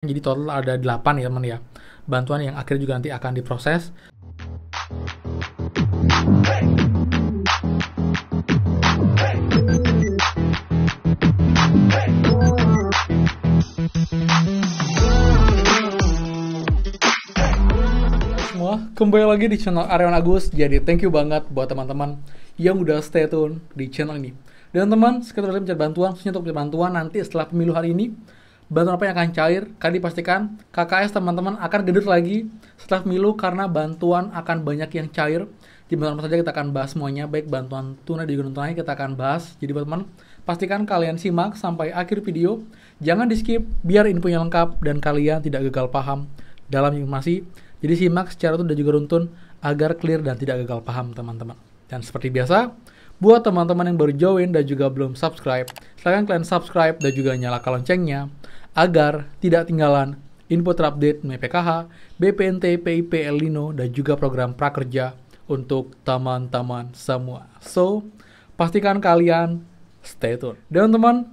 Jadi total ada 8 ya teman ya, bantuan yang akhirnya juga nanti akan diproses. Semua kembali lagi di channel Aryawan Agus. Jadi thank you banget buat teman-teman yang udah stay tune di channel ini. Dan teman, sekitar mencari bantuan, khususnya untuk bantuan nanti setelah pemilu hari ini, bantuan apa yang akan cair, kali dipastikan KKS teman-teman akan gendut lagi setelah pemilu karena bantuan akan banyak yang cair. Di bantuan apa saja kita akan bahas semuanya, baik bantuan tunai dan juga non tunai kita akan bahas. Jadi teman-teman, pastikan kalian simak sampai akhir video, jangan di skip biar infonya lengkap dan kalian tidak gagal paham dalam informasi. Jadi simak secara utuh dan juga runtun agar clear dan tidak gagal paham teman-teman. Dan seperti biasa, buat teman-teman yang baru join dan juga belum subscribe, silahkan kalian subscribe dan juga nyalakan loncengnya agar tidak tinggalan info terupdate mengenai PKH, BPNT, PIP, El Nino, dan juga program prakerja untuk teman-teman semua. So, pastikan kalian stay tune. Dan teman-teman,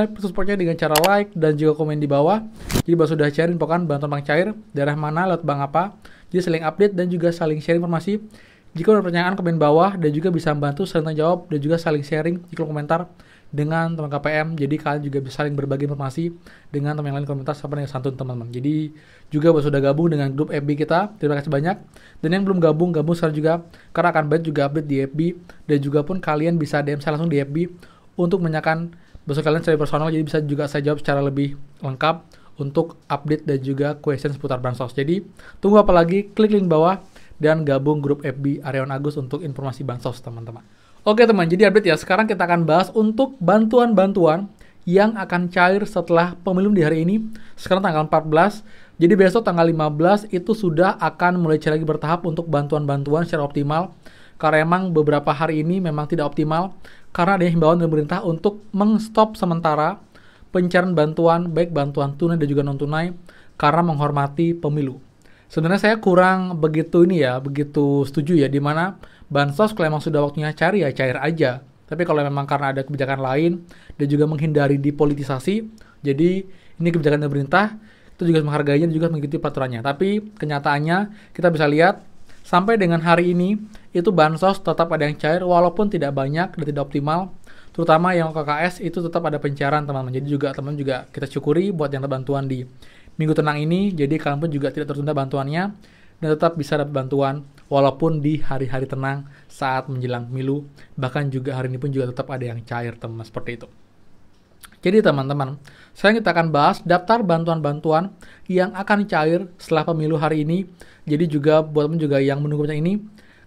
bisa supportnya dengan cara like dan juga komen di bawah. Jadi Bang sudah share infokan bantuan bank cair, daerah mana, lewat bank apa. Jadi saling update dan juga saling share informasi. Jika ada pertanyaan, komen bawah dan juga bisa membantu saling tanya jawab dan juga saling sharing di kolom komentar dengan teman KPM. Jadi kalian juga bisa saling berbagi informasi dengan teman yang lain komentar sampai dengan santun teman-teman. Jadi juga sudah gabung dengan grup FB kita. Terima kasih banyak. Dan yang belum gabung sekarang juga karena akan banyak juga update di FB dan juga pun kalian bisa DM saya langsung di FB untuk menanyakan besok kalian secara personal. Jadi bisa juga saya jawab secara lebih lengkap untuk update dan juga question seputar bansos. Jadi tunggu apa lagi? Klik link bawah dan gabung grup FB Aryawan Agus untuk informasi bansos teman-teman. Oke teman, jadi update ya. Sekarang kita akan bahas untuk bantuan-bantuan yang akan cair setelah pemilu di hari ini. Sekarang tanggal 14. Jadi besok tanggal 15 itu sudah akan mulai cair lagi bertahap untuk bantuan-bantuan secara optimal. Karena emang beberapa hari ini memang tidak optimal karena ada himbauan dari pemerintah untuk mengstop sementara pencairan bantuan, baik bantuan tunai dan juga non tunai karena menghormati pemilu. Sebenarnya saya kurang begitu begitu setuju ya, dimana bansos kalau memang sudah waktunya cair ya cair aja. Tapi kalau memang karena ada kebijakan lain dan juga menghindari dipolitisasi, jadi ini kebijakan pemerintah, itu juga menghargainya dan juga mengikuti peraturannya. Tapi kenyataannya kita bisa lihat sampai dengan hari ini itu bansos tetap ada yang cair walaupun tidak banyak dan tidak optimal. Terutama yang KKS itu tetap ada pencairan teman-teman. Jadi juga teman-teman juga kita syukuri buat yang bantuan di minggu tenang ini, jadi kalian pun juga tidak tertunda bantuannya dan tetap bisa dapat bantuan walaupun di hari-hari tenang saat menjelang pemilu. Bahkan juga hari ini pun juga tetap ada yang cair teman-teman, seperti itu. Jadi teman-teman, sekarang kita akan bahas daftar bantuan-bantuan yang akan cair setelah pemilu hari ini. Jadi juga buat teman juga yang menunggu ini,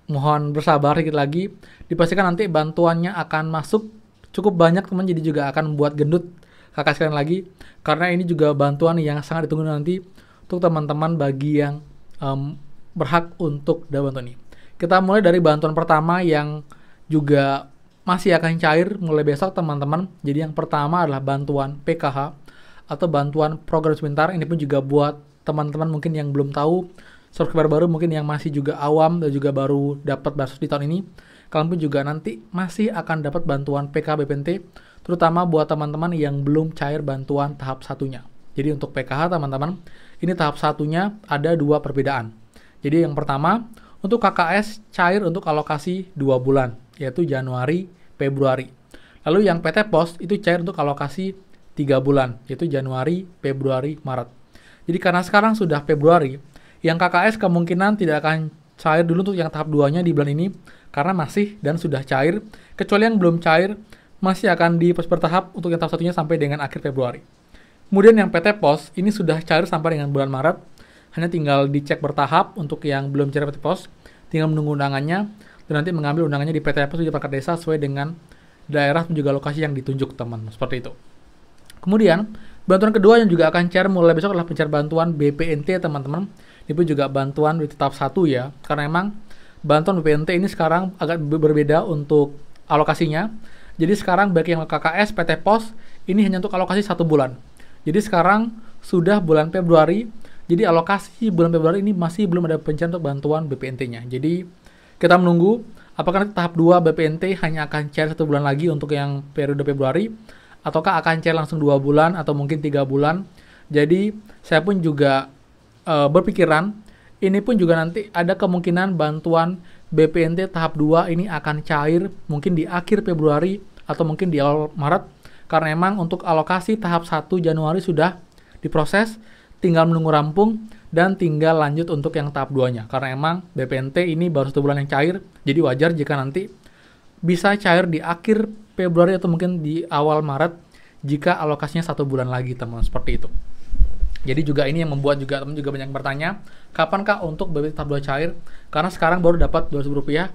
mohon bersabar sedikit lagi. Dipastikan nanti bantuannya akan masuk cukup banyak teman, jadi juga akan membuat gendut kakak sekalian lagi, karena ini juga bantuan yang sangat ditunggu nanti untuk teman-teman bagi yang berhak untuk dapat bantuan ini. Kita mulai dari bantuan pertama yang juga masih akan cair mulai besok teman-teman. Jadi yang pertama adalah bantuan PKH atau bantuan program sebentar. Ini pun juga buat teman-teman mungkin yang belum tahu, subscriber baru mungkin yang masih juga awam dan juga baru dapat bansos di tahun ini, kalian pun juga nanti masih akan dapat bantuan PKH BPNT, terutama buat teman-teman yang belum cair bantuan tahap satunya. Jadi untuk PKH teman-teman, ini tahap satunya ada dua perbedaan. Jadi yang pertama, untuk KKS cair untuk alokasi 2 bulan, yaitu Januari, Februari. Lalu yang PT Pos itu cair untuk alokasi 3 bulan, yaitu Januari, Februari, Maret. Jadi karena sekarang sudah Februari, yang KKS kemungkinan tidak akan cair dulu untuk yang tahap 2-nya di bulan ini, karena masih dan sudah cair, kecuali yang belum cair, masih akan bertahap untuk yang tahap satunya sampai dengan akhir Februari. Kemudian yang PT Pos ini sudah cair sampai dengan bulan Maret, hanya tinggal dicek bertahap untuk yang belum cair PT Pos, tinggal menunggu undangannya, dan nanti mengambil undangannya di PT Pos di perangkat desa sesuai dengan daerah dan juga lokasi yang ditunjuk teman, seperti itu. Kemudian bantuan kedua yang juga akan cair mulai besok adalah pencairan bantuan BPNT teman-teman. Ini pun juga bantuan di tahap 1 ya, karena emang bantuan BPNT ini sekarang agak berbeda untuk alokasinya. Jadi sekarang bagi yang KKS, PT Pos, ini hanya untuk alokasi 1 bulan. Jadi sekarang sudah bulan Februari, jadi alokasi bulan Februari ini masih belum ada pencairan untuk bantuan BPNT-nya. Jadi kita menunggu apakah nanti tahap 2 BPNT hanya akan cair 1 bulan lagi untuk yang periode Februari, ataukah akan cair langsung 2 bulan atau mungkin 3 bulan. Jadi saya pun juga berpikiran ini pun juga nanti ada kemungkinan bantuan BPNT tahap 2 ini akan cair mungkin di akhir Februari atau mungkin di awal Maret, karena emang untuk alokasi tahap 1 Januari sudah diproses, tinggal menunggu rampung dan tinggal lanjut untuk yang tahap 2-nya. Karena emang BPNT ini baru 1 bulan yang cair, jadi wajar jika nanti bisa cair di akhir Februari atau mungkin di awal Maret jika alokasinya 1 bulan lagi, teman, seperti itu. Jadi juga ini yang membuat juga teman juga banyak bertanya, kapankah untuk BPNT tahap 2 cair? Karena sekarang baru dapat Rp200,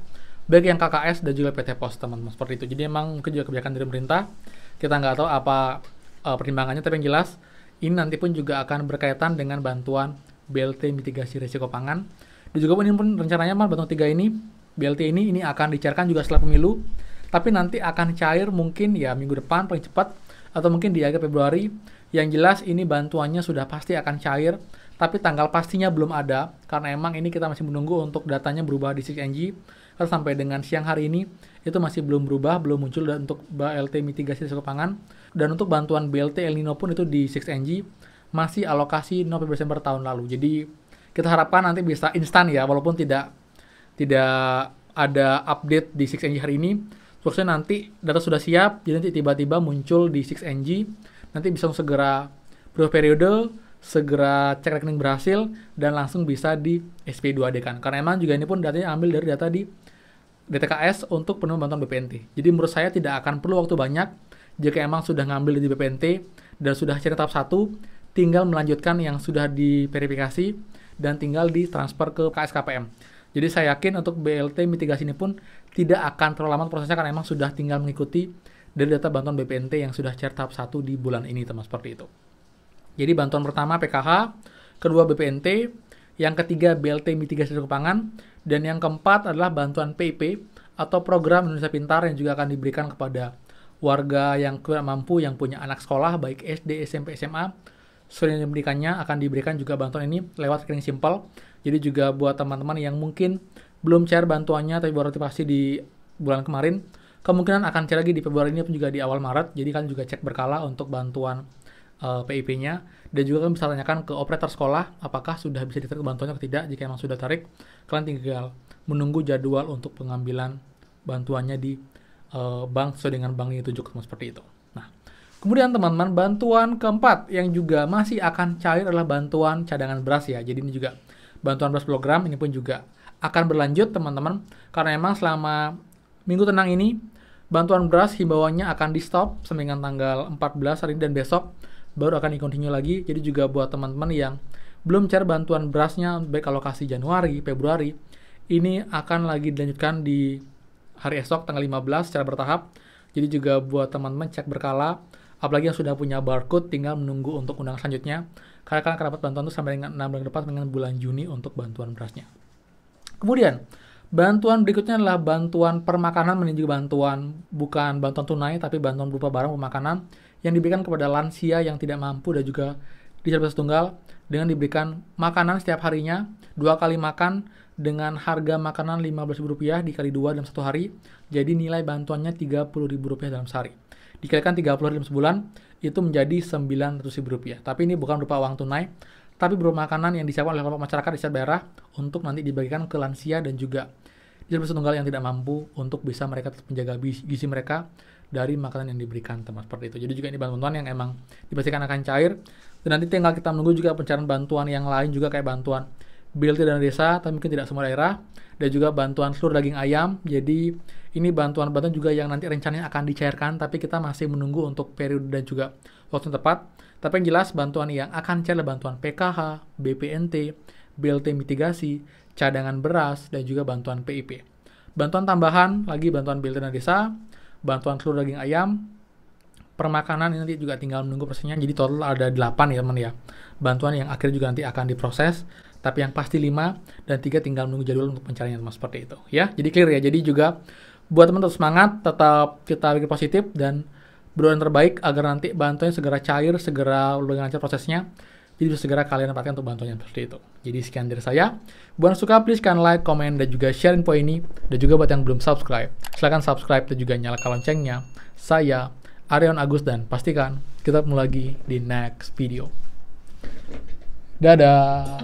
baik yang KKS dan juga PT Pos, teman-teman, seperti itu. Jadi emang mungkin juga kebijakan dari pemerintah, kita nggak tahu apa pertimbangannya, tapi yang jelas ini nanti pun juga akan berkaitan dengan bantuan BLT mitigasi risiko pangan. Dan juga ini pun rencananya bantuan 3 ini, BLT ini akan dicairkan juga setelah pemilu, tapi nanti akan cair mungkin ya minggu depan paling cepat, atau mungkin di akhir Februari. Yang jelas ini bantuannya sudah pasti akan cair, tapi tanggal pastinya belum ada, karena emang ini kita masih menunggu untuk datanya berubah di 6NG. Karena sampai dengan siang hari ini, itu masih belum berubah, belum muncul untuk BLT mitigasi risiko pangan. Dan untuk bantuan BLT El Nino pun itu di 6NG, masih alokasi November Desember tahun lalu. Jadi kita harapkan nanti bisa instan ya, walaupun tidak ada update di 6NG hari ini. Terusnya nanti data sudah siap, jadi nanti tiba-tiba muncul di 6NG, nanti bisa segera berubah periode, segera cek rekening berhasil, dan langsung bisa di SP2D kan. Karena emang juga ini pun datanya ambil dari data di DTKS untuk penerima bantuan BPNT. Jadi menurut saya tidak akan perlu waktu banyak jika emang sudah ngambil di BPNT dan sudah cari tahap 1, tinggal melanjutkan yang sudah diverifikasi dan tinggal ditransfer ke KSKPM. Jadi saya yakin untuk BLT mitigasi ini pun tidak akan terlalu lama prosesnya, karena emang sudah tinggal mengikuti dari data bantuan BPNT yang sudah cari tahap 1 di bulan ini, teman, seperti itu. Jadi bantuan pertama PKH, kedua BPNT, yang ketiga BLT mitigasi risiko pangan, dan yang keempat adalah bantuan PIP atau program Indonesia Pintar yang juga akan diberikan kepada warga yang kurang mampu yang punya anak sekolah baik SD, SMP, SMA. Selain pendidikannya akan diberikan juga bantuan ini lewat rekening simpel. Jadi juga buat teman-teman yang mungkin belum cair bantuannya tapi baru aktifasi di bulan kemarin, kemungkinan akan cair lagi di Februari ini pun juga di awal Maret. Jadi kan juga cek berkala untuk bantuan PIP-nya, dan juga kan bisa tanyakan ke operator sekolah apakah sudah bisa ditarik bantuannya atau tidak. Jika memang sudah tarik, kalian tinggal menunggu jadwal untuk pengambilan bantuannya di bank sesuai dengan bank yang ditunjuk, seperti itu. Nah, kemudian teman-teman, bantuan keempat yang juga masih akan cair adalah bantuan cadangan beras ya. Jadi ini juga bantuan beras program, ini pun juga akan berlanjut teman-teman, karena emang selama minggu tenang ini bantuan beras himbauannya akan di stop sampai dengan tanggal 14 hari ini, dan besok baru akan di-continue lagi. Jadi juga buat teman-teman yang belum cair bantuan berasnya baik alokasi Januari, Februari, ini akan lagi dilanjutkan di hari esok tanggal 15 secara bertahap. Jadi juga buat teman-teman cek berkala, apalagi yang sudah punya barcode tinggal menunggu untuk undangan selanjutnya, karena kalian akan dapat bantuan itu sampai dengan 6 bulan depan dengan bulan Juni untuk bantuan berasnya. Kemudian bantuan berikutnya adalah bantuan permakanan, menuju bantuan bukan bantuan tunai tapi bantuan berupa barang pemakanan yang diberikan kepada lansia yang tidak mampu dan juga disabilitas tunggal, dengan diberikan makanan setiap harinya 2 kali makan dengan harga makanan Rp15.000 dikali 2 dalam 1 hari. Jadi nilai bantuannya Rp30.000 dalam sehari. Dikalikan 30 hari dalam sebulan itu menjadi Rp900.000. Tapi ini bukan berupa uang tunai, tapi berupa makanan yang disiapkan oleh kelompok masyarakat di setiap daerah untuk nanti dibagikan ke lansia dan juga disabilitas tunggal yang tidak mampu, untuk bisa mereka tetap menjaga gizi mereka dari makanan yang diberikan, teman, seperti itu. Jadi juga ini bantuan yang emang dipastikan akan cair, dan nanti tinggal kita menunggu juga pencairan bantuan yang lain juga kayak bantuan BLT dana desa, tapi mungkin tidak semua daerah, dan juga bantuan seluruh daging ayam. Jadi ini bantuan-bantuan juga yang nanti rencananya akan dicairkan, tapi kita masih menunggu untuk periode dan juga waktu yang tepat. Tapi yang jelas bantuan yang akan cair adalah bantuan PKH, BPNT, BLT mitigasi, cadangan beras, dan juga bantuan PIP. Bantuan tambahan lagi bantuan BLT dana desa, bantuan seluruh daging ayam, permakanan ini nanti juga tinggal menunggu prosesnya. Jadi total ada 8 ya teman ya, bantuan yang akhirnya juga nanti akan diproses, tapi yang pasti 5 dan 3 tinggal menunggu jadwal untuk pencariannya, teman, seperti itu ya. Jadi clear ya. Jadi juga buat teman tetap semangat, tetap kita pikir positif dan berdoa yang terbaik agar nanti bantuannya segera cair, segera dengan lancar prosesnya. Jadi bisa segera kalian dapatkan untuk bantuannya, seperti itu. Jadi sekian dari saya. Buat yang suka, please kan like, komen, dan juga share info ini. Dan juga buat yang belum subscribe, silahkan subscribe dan juga nyalakan loncengnya. Saya Aryon Agus, dan pastikan kita ketemu lagi di next video. Dadah.